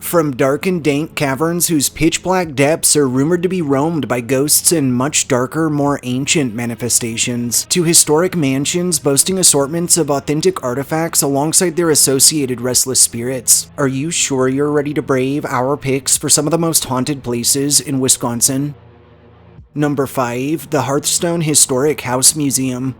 From dark and dank caverns whose pitch-black depths are rumored to be roamed by ghosts and much darker, more ancient manifestations, to historic mansions boasting assortments of authentic artifacts alongside their associated restless spirits. Are you sure you're ready to brave our picks for some of the most haunted places in Wisconsin? Number 5. The Hearthstone Historic House Museum.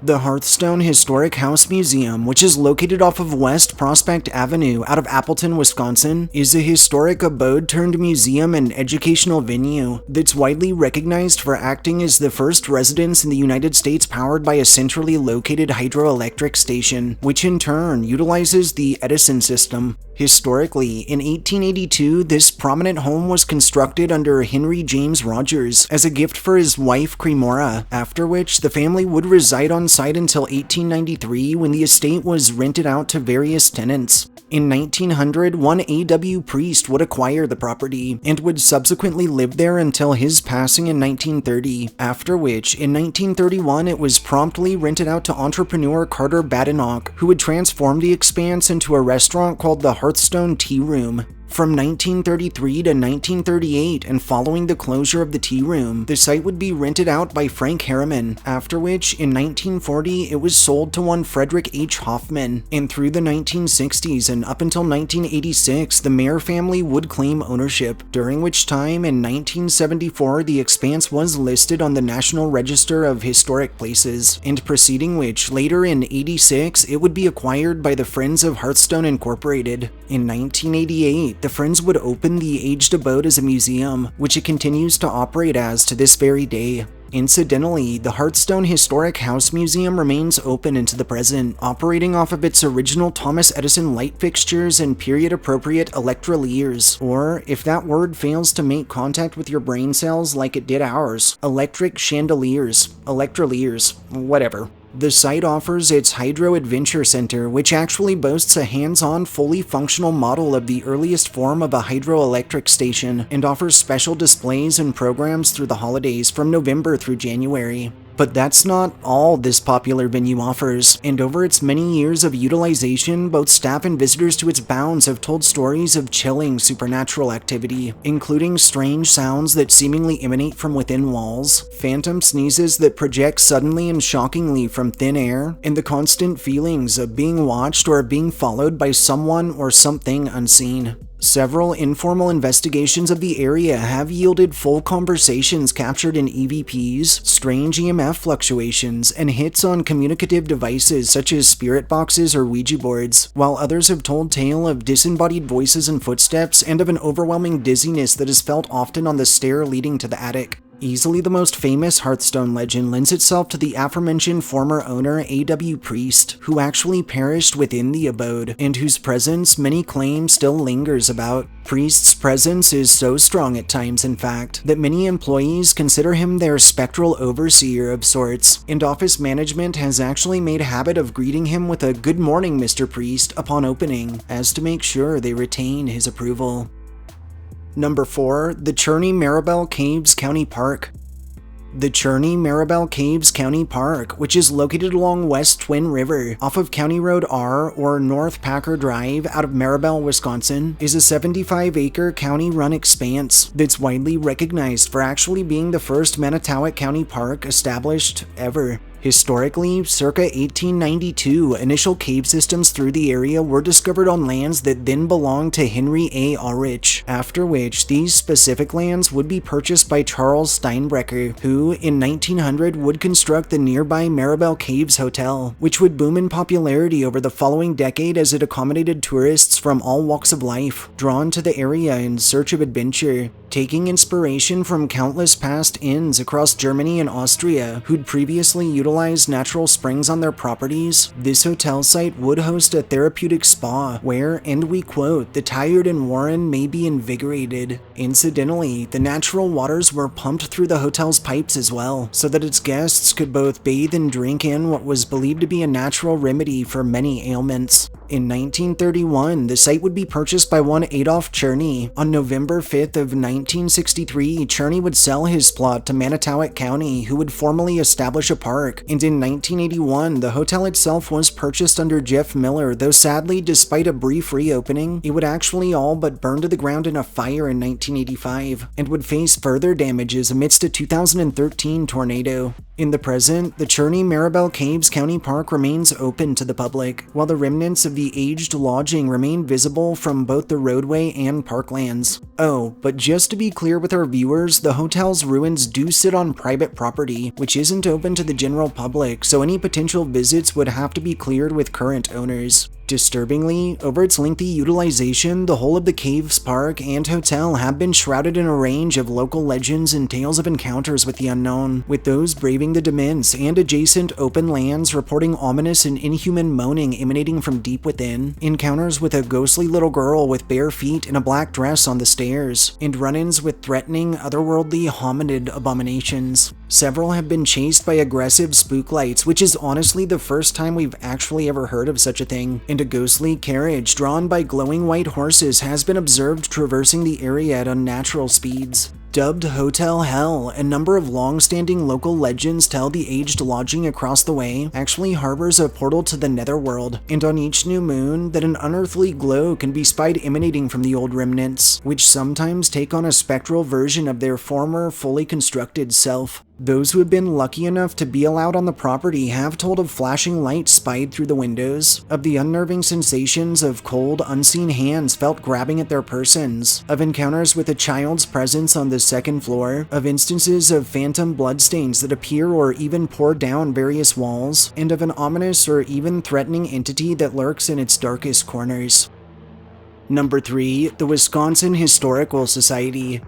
The Hearthstone Historic House Museum, which is located off of West Prospect Avenue out of Appleton, Wisconsin, is a historic abode-turned-museum and educational venue that's widely recognized for acting as the first residence in the United States powered by a centrally located hydroelectric station, which in turn utilizes the Edison system. Historically, in 1882, this prominent home was constructed under Henry James Rogers as a gift for his wife Cremora, after which the family would reside on site until 1893 when the estate was rented out to various tenants. In 1900, one A.W. Priest would acquire the property and would subsequently live there until his passing in 1930, after which, in 1931, it was promptly rented out to entrepreneur Carter Badenoch, who would transform the expanse into a restaurant called the Hearthstone Tea Room. From 1933 to 1938, and following the closure of the tea room, the site would be rented out by Frank Harriman, after which, in 1940, it was sold to one Frederick H. Hoffman, and through the 1960s and up until 1986, the Mayer family would claim ownership, during which time, in 1974, the expanse was listed on the National Register of Historic Places, and preceding which, later in 86, it would be acquired by the Friends of Hearthstone Incorporated. In 1988, the Friends would open the aged abode as a museum, which it continues to operate as to this very day. Incidentally, the Hearthstone Historic House Museum remains open into the present, operating off of its original Thomas Edison light fixtures and period-appropriate electroliers, or, if that word fails to make contact with your brain cells like it did ours, electric chandeliers, electroliers, whatever. The site offers its Hydro Adventure Center, which actually boasts a hands-on, fully functional model of the earliest form of a hydroelectric station, and offers special displays and programs through the holidays from November through January. But that's not all this popular venue offers, and over its many years of utilization, both staff and visitors to its bounds have told stories of chilling supernatural activity, including strange sounds that seemingly emanate from within walls, phantom sneezes that project suddenly and shockingly from thin air, and the constant feelings of being watched or being followed by someone or something unseen. Several informal investigations of the area have yielded full conversations captured in EVPs, strange EMF fluctuations, and hits on communicative devices such as spirit boxes or Ouija boards, while others have told tale of disembodied voices and footsteps and of an overwhelming dizziness that is felt often on the stair leading to the attic. Easily the most famous Hearthstone legend lends itself to the aforementioned former owner A.W. Priest, who actually perished within the abode, and whose presence many claim still lingers about. Priest's presence is so strong at times, in fact, that many employees consider him their spectral overseer of sorts, and office management has actually made a habit of greeting him with a "Good morning, Mr. Priest" upon opening, as to make sure they retain his approval. Number 4. The Cherney Maribel Caves County Park. The Cherney Maribel Caves County Park, which is located along West Twin River, off of County Road R or North Packer Drive out of Maribel, Wisconsin, is a 75-acre county-run expanse that's widely recognized for actually being the first Manitowoc County park established ever. Historically, circa 1892, initial cave systems through the area were discovered on lands that then belonged to Henry A. Ulrich, after which these specific lands would be purchased by Charles Steinbrecher, who, in 1900, would construct the nearby Maribel Caves Hotel, which would boom in popularity over the following decade as it accommodated tourists from all walks of life, drawn to the area in search of adventure. Taking inspiration from countless past inns across Germany and Austria who'd previously utilized natural springs on their properties, this hotel site would host a therapeutic spa where, and we quote, "the tired and worn may be invigorated." Incidentally, the natural waters were pumped through the hotel's pipes as well, so that its guests could both bathe and drink in what was believed to be a natural remedy for many ailments. In 1931, the site would be purchased by one Adolf Cherney. On November 5th of 19 1963, Cherney would sell his plot to Manitowoc County, who would formally establish a park, and in 1981, the hotel itself was purchased under Jeff Miller, though sadly, despite a brief reopening, it would actually all but burn to the ground in a fire in 1985, and would face further damages amidst a 2013 tornado. In the present, the Cherney Maribel Caves County Park remains open to the public, while the remnants of the aged lodging remain visible from both the roadway and parklands. Oh, but just to be clear with our viewers, the hotel's ruins do sit on private property, which isn't open to the general public, so any potential visits would have to be cleared with current owners. Disturbingly, over its lengthy utilization, the whole of the Caves Park and hotel have been shrouded in a range of local legends and tales of encounters with the unknown, with those braving the dements and adjacent open lands reporting ominous and inhuman moaning emanating from deep within, encounters with a ghostly little girl with bare feet and a black dress on the stairs, and run-ins with threatening, otherworldly hominid abominations. Several have been chased by aggressive spook lights, which is honestly the first time we've actually ever heard of such a thing, and a ghostly carriage drawn by glowing white horses has been observed traversing the area at unnatural speeds. Dubbed Hotel Hell, a number of long-standing local legends tell the aged lodging across the way actually harbors a portal to the netherworld, and on each new moon, that an unearthly glow can be spied emanating from the old remnants, which sometimes take on a spectral version of their former, fully constructed self. Those who have been lucky enough to be allowed on the property have told of flashing lights spied through the windows, of the unnerving sensations of cold, unseen hands felt grabbing at their persons, of encounters with a child's presence on the second floor, of instances of phantom bloodstains that appear or even pour down various walls, and of an ominous or even threatening entity that lurks in its darkest corners. Number 3. The Wisconsin Historical Society.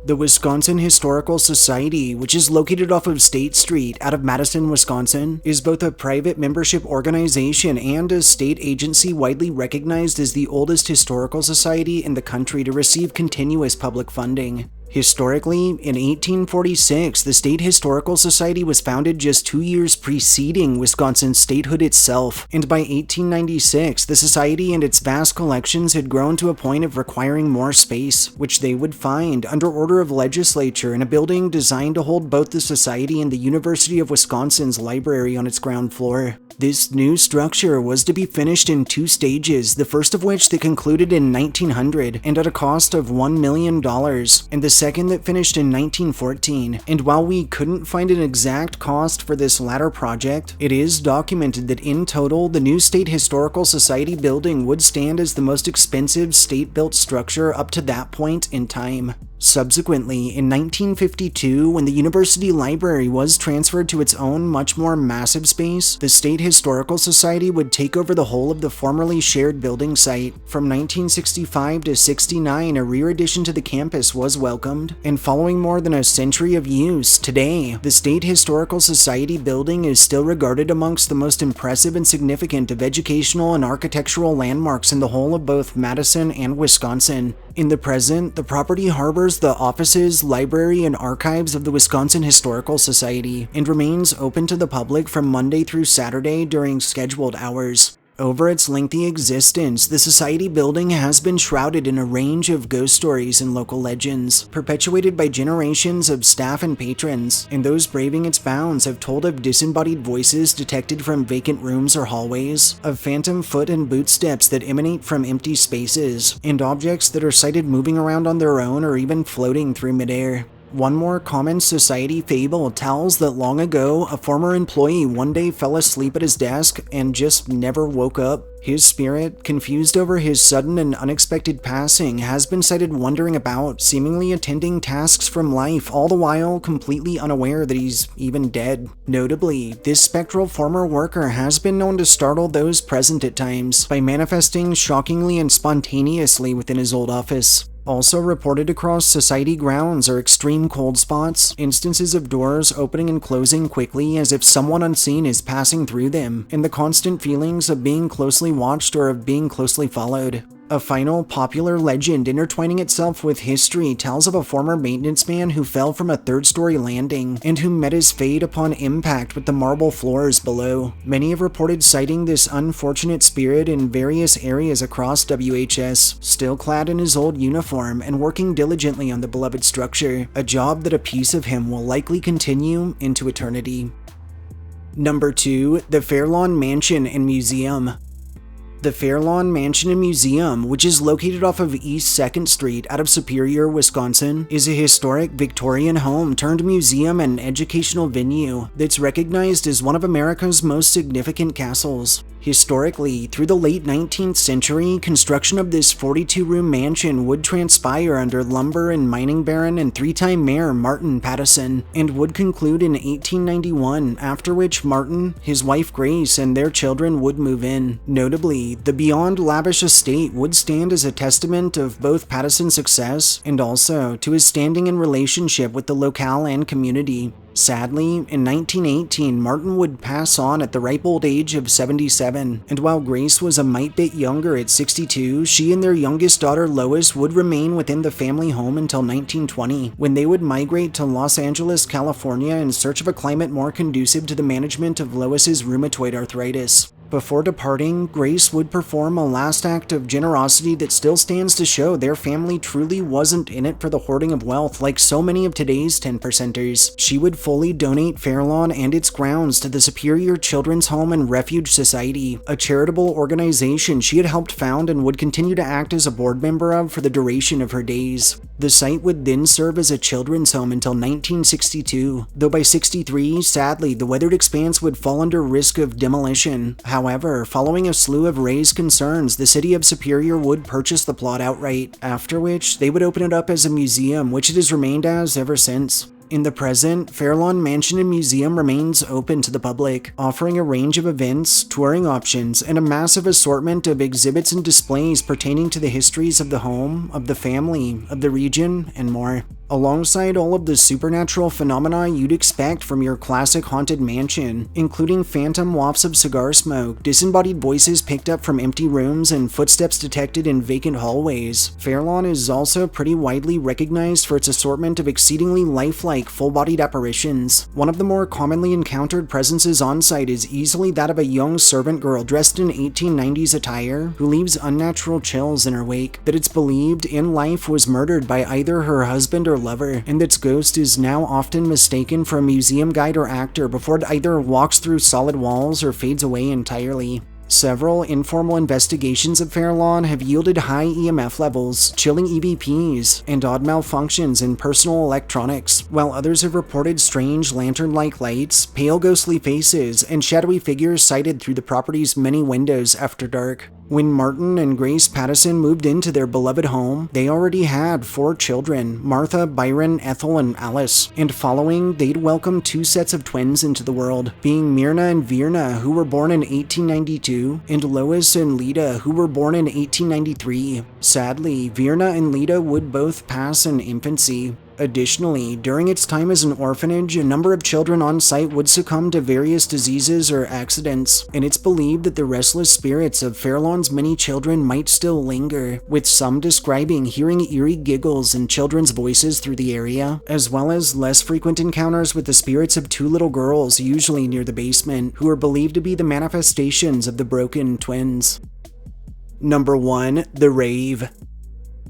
The Wisconsin Historical Society, which is located off of State Street out of Madison, Wisconsin, is both a private membership organization and a state agency widely recognized as the oldest historical society in the country to receive continuous public funding. Historically, in 1846, the State Historical Society was founded just 2 years preceding Wisconsin's statehood itself, and by 1896, the society and its vast collections had grown to a point of requiring more space, which they would find, under order of legislature, in a building designed to hold both the society and the University of Wisconsin's library on its ground floor. This new structure was to be finished in 2 stages, the first of which that concluded in 1900 and at a cost of $1 million, and the second that finished in 1914. And while we couldn't find an exact cost for this latter project, it is documented that in total, the new State Historical Society building would stand as the most expensive state-built structure up to that point in time. Subsequently, in 1952, when the University Library was transferred to its own, much more massive space, the State Historical Society would take over the whole of the formerly shared building site. From 1965 to 69, a rear addition to the campus was welcomed, and following more than a century of use, today, the State Historical Society building is still regarded amongst the most impressive and significant of educational and architectural landmarks in the whole of both Madison and Wisconsin. In the present, the property harbors the offices, library, and archives of the Wisconsin Historical Society, and remains open to the public from Monday through Saturday during scheduled hours. Over its lengthy existence, the Society building has been shrouded in a range of ghost stories and local legends, perpetuated by generations of staff and patrons, and those braving its bounds have told of disembodied voices detected from vacant rooms or hallways, of phantom foot and boot steps that emanate from empty spaces, and objects that are sighted moving around on their own or even floating through midair. One more common society fable tells that long ago, a former employee one day fell asleep at his desk and just never woke up. His spirit, confused over his sudden and unexpected passing, has been sighted wandering about, seemingly attending tasks from life, all the while completely unaware that he's even dead. Notably, this spectral former worker has been known to startle those present at times by manifesting shockingly and spontaneously within his old office. Also reported across society grounds are extreme cold spots, instances of doors opening and closing quickly as if someone unseen is passing through them, and the constant feelings of being closely watched or of being closely followed. A final popular legend intertwining itself with history tells of a former maintenance man who fell from a third-story landing and who met his fate upon impact with the marble floors below. Many have reported citing this unfortunate spirit in various areas across WHS, still clad in his old uniform and working diligently on the beloved structure, a job that a piece of him will likely continue into eternity. Number 2. The Fairlawn Mansion and Museum. The Fairlawn Mansion and Museum, which is located off of East 2nd Street out of Superior, Wisconsin, is a historic Victorian home turned museum and educational venue that's recognized as one of America's most significant castles. Historically, through the late 19th century, construction of this 42-room mansion would transpire under lumber and mining baron and three-time mayor Martin Pattison, and would conclude in 1891, after which Martin, his wife Grace, and their children would move in. Notably, the beyond lavish estate would stand as a testament of both Pattison's success and also to his standing in relationship with the locale and community. Sadly, in 1918, Martin would pass on at the ripe old age of 77, and while Grace was a mite bit younger at 62, she and their youngest daughter Lois would remain within the family home until 1920, when they would migrate to Los Angeles, California in search of a climate more conducive to the management of Lois's rheumatoid arthritis. Before departing, Grace would perform a last act of generosity that still stands to show their family truly wasn't in it for the hoarding of wealth like so many of today's 10%ers. She would fully donate Fairlawn and its grounds to the Superior Children's Home and Refuge Society, a charitable organization she had helped found and would continue to act as a board member of for the duration of her days. The site would then serve as a children's home until 1962, though by 63, sadly, the weathered expanse would fall under risk of demolition. However, following a slew of raised concerns, the city of Superior would purchase the plot outright, after which they would open it up as a museum, which it has remained as ever since. In the present, Fairlawn Mansion and Museum remains open to the public, offering a range of events, touring options, and a massive assortment of exhibits and displays pertaining to the histories of the home, of the family, of the region, and more. Alongside all of the supernatural phenomena you'd expect from your classic haunted mansion, including phantom wafts of cigar smoke, disembodied voices picked up from empty rooms, and footsteps detected in vacant hallways, Fairlawn is also pretty widely recognized for its assortment of exceedingly lifelike full-bodied apparitions. One of the more commonly encountered presences on site is easily that of a young servant girl dressed in 1890s attire who leaves unnatural chills in her wake, that it's believed in life was murdered by either her husband or lover, and its ghost is now often mistaken for a museum guide or actor before it either walks through solid walls or fades away entirely. Several informal investigations of Fairlawn have yielded high EMF levels, chilling EVPs, and odd malfunctions in personal electronics, while others have reported strange lantern-like lights, pale ghostly faces, and shadowy figures sighted through the property's many windows after dark. When Martin and Grace Pattison moved into their beloved home, they already had 4 children, Martha, Byron, Ethel, and Alice, and following, they'd welcomed 2 sets of twins into the world, being Myrna and Virna, who were born in 1892, and Lois and Lita, who were born in 1893. Sadly, Virna and Lita would both pass in infancy. Additionally, during its time as an orphanage, a number of children on site would succumb to various diseases or accidents, and it's believed that the restless spirits of Fairlawn's many children might still linger, with some describing hearing eerie giggles and children's voices through the area, as well as less frequent encounters with the spirits of 2 little girls, usually near the basement, who are believed to be the manifestations of the broken twins. Number 1. The Rave.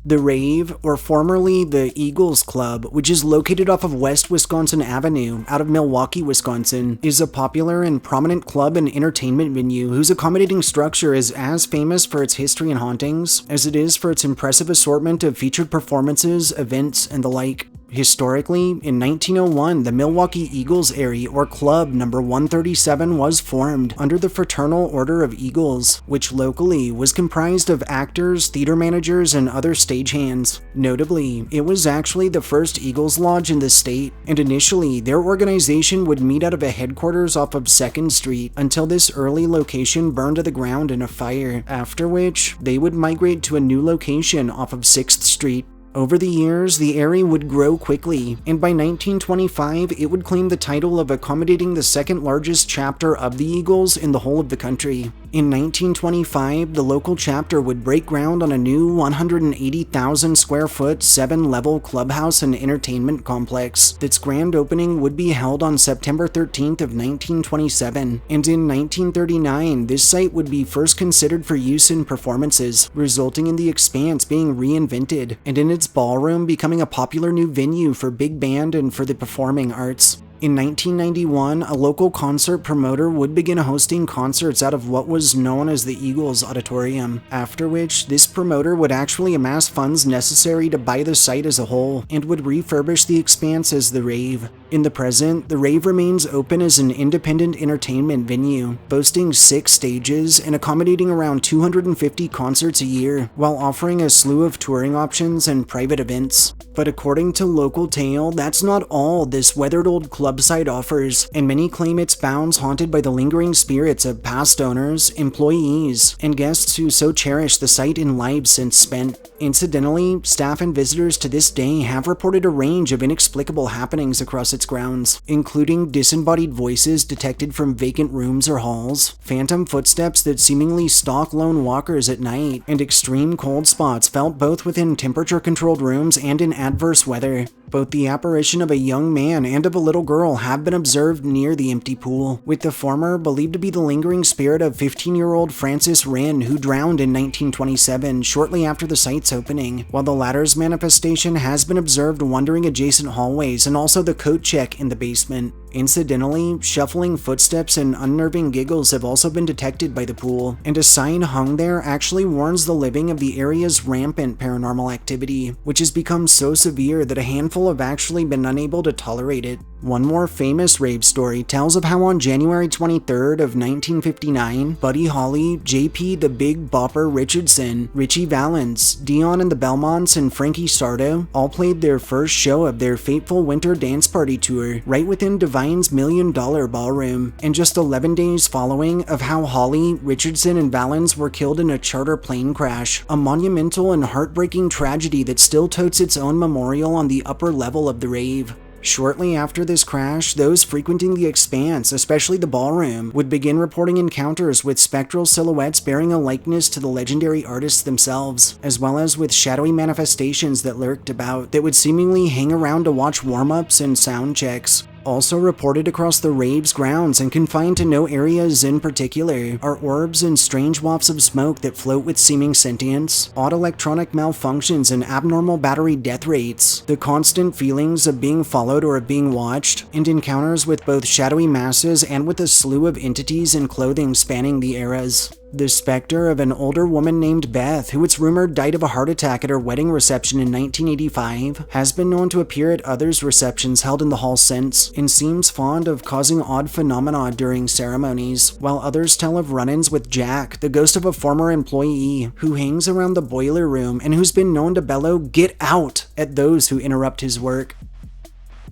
The Rave, or formerly the Eagles Club, which is located off of West Wisconsin Avenue out of Milwaukee, Wisconsin, is a popular and prominent club and entertainment venue whose accommodating structure is as famous for its history and hauntings as it is for its impressive assortment of featured performances, events, and the like. Historically, in 1901, the Milwaukee Eagles Airy, or Club number 137, was formed under the Fraternal Order of Eagles, which locally was comprised of actors, theater managers, and other stagehands. Notably, it was actually the first Eagles Lodge in the state, and initially, their organization would meet out of a headquarters off of 2nd Street until this early location burned to the ground in a fire, after which they would migrate to a new location off of 6th Street. Over the years, the area would grow quickly, and by 1925, it would claim the title of accommodating the second largest chapter of the Eagles in the whole of the country. In 1925, the local chapter would break ground on a new 180,000 square foot, 7-level clubhouse and entertainment complex. Its grand opening would be held on September 13th of 1927, and in 1939, this site would be first considered for use in performances, resulting in the expanse being reinvented, and in its ballroom becoming a popular new venue for big band and for the performing arts. In 1991, a local concert promoter would begin hosting concerts out of what was known as the Eagles Auditorium, after which this promoter would actually amass funds necessary to buy the site as a whole, and would refurbish the expanse as the Rave. In the present, the Rave remains open as an independent entertainment venue, boasting 6 stages and accommodating around 250 concerts a year, while offering a slew of touring options and private events. But according to local tale, that's not all this weathered old club site offers, and many claim its bounds haunted by the lingering spirits of past owners, employees, and guests who so cherish the site in lives since spent. Incidentally, staff and visitors to this day have reported a range of inexplicable happenings across its grounds, including disembodied voices detected from vacant rooms or halls, phantom footsteps that seemingly stalk lone walkers at night, and extreme cold spots felt both within temperature-controlled rooms and in adverse weather. Both the apparition of a young man and of a little girl have been observed near the empty pool, with the former believed to be the lingering spirit of 15-year-old Francis Wren, who drowned in 1927 shortly after the site's opening, while the latter's manifestation has been observed wandering adjacent hallways and also the coat check in the basement. Incidentally, shuffling footsteps and unnerving giggles have also been detected by the pool, and a sign hung there actually warns the living of the area's rampant paranormal activity, which has become so severe that a handful have actually been unable to tolerate it. One more famous rave story tells of how on January 23rd of 1959, Buddy Holly, JP the Big Bopper Richardson, Richie Valens, Dion and the Belmonts, and Frankie Sardo all played their first show of their fateful winter dance party tour right within Divine's $1 Million Ballroom, and just 11 days following of how Holly, Richardson, and Valens were killed in a charter plane crash, a monumental and heartbreaking tragedy that still totes its own memorial on the upper level of the rave. Shortly after this crash, those frequenting the expanse, especially the ballroom, would begin reporting encounters with spectral silhouettes bearing a likeness to the legendary artists themselves, as well as with shadowy manifestations that lurked about that would seemingly hang around to watch warm-ups and sound checks. Also reported across the rave's grounds and confined to no areas in particular are orbs and strange wafts of smoke that float with seeming sentience, odd electronic malfunctions and abnormal battery death rates, the constant feelings of being followed or of being watched, and encounters with both shadowy masses and with a slew of entities in clothing spanning the eras. The specter of an older woman named Beth, who it's rumored died of a heart attack at her wedding reception in 1985, has been known to appear at others' receptions held in the hall since, and seems fond of causing odd phenomena during ceremonies, while others tell of run-ins with Jack, the ghost of a former employee, who hangs around the boiler room and who's been known to bellow "Get out!" at those who interrupt his work.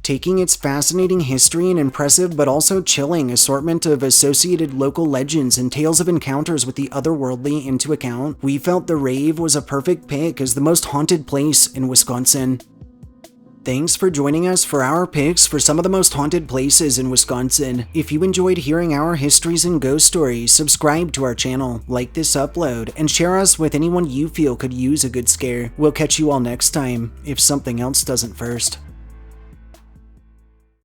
Taking its fascinating history and impressive but also chilling assortment of associated local legends and tales of encounters with the otherworldly into account, we felt the Rave was a perfect pick as the most haunted place in Wisconsin. Thanks for joining us for our picks for some of the most haunted places in Wisconsin. If you enjoyed hearing our histories and ghost stories, subscribe to our channel, like this upload, and share us with anyone you feel could use a good scare. We'll catch you all next time, if something else doesn't first.